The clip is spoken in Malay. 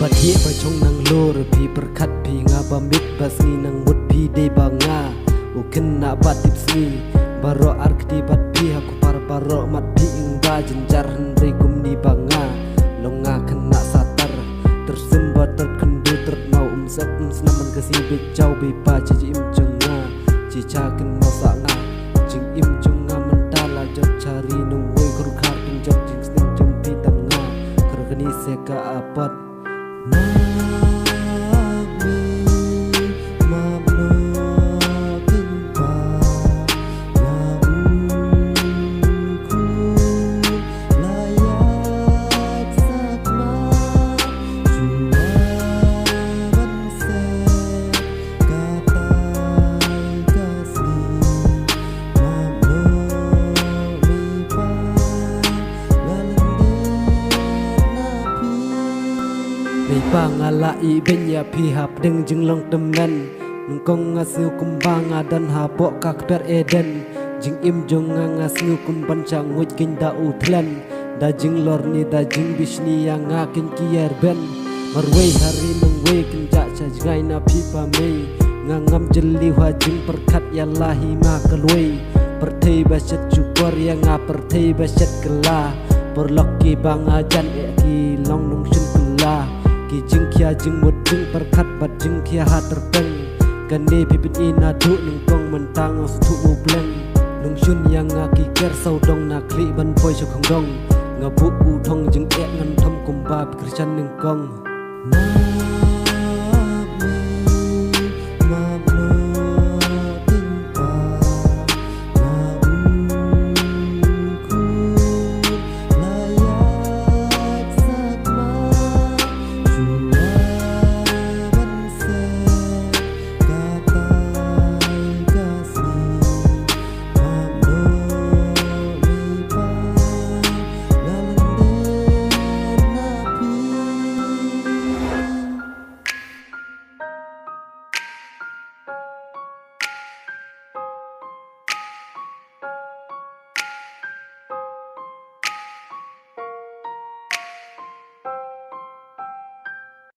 บัดเหี้ยบ่ชงนางโลหรือพี่ประคัดพี่งาบะมิดบะสงีนางมุดพี่ได้บางาโอขึ้นหน้าบัดติบสงีบารออาร์คดีบัดพี่ฮักปารบารอมัดพี่อิงบาจันจารหันเรกุมนีบางาลงงาขณะsatar tersembat terkendu ternau umsep senaman kasih becau bepa cici im jenga cicakan masak nga jing im jenga mentala jok cari nungwoi kurkar pinjok jing sning jumpi tanga kerkeni seka apat Pangalai benya pihap deng jeng long temen nungkong ngasiu kumbang dan habok kak ber eden jing im jong ngasiu kumban changuj kin da utlen da jing lor ni da jing bisni yang ngakin kier ben marwei hari nungwei kenjak cajngai na pipa mei ngangam jeli wajing perkat yallahi makalwei pertei baset cukor yang pertei baset kelah perlokki bang ajan ki long nung sun kelah ki jing kia jing mut jing perkat bat jing kia ha terpeng gande pipit ina du nung kong mentang stu mu bleng nung shun yang ngaki ker sau dong na kli ban poi chok dong ngabu u thong jing ek ngan thom kumba pikirchan nung kong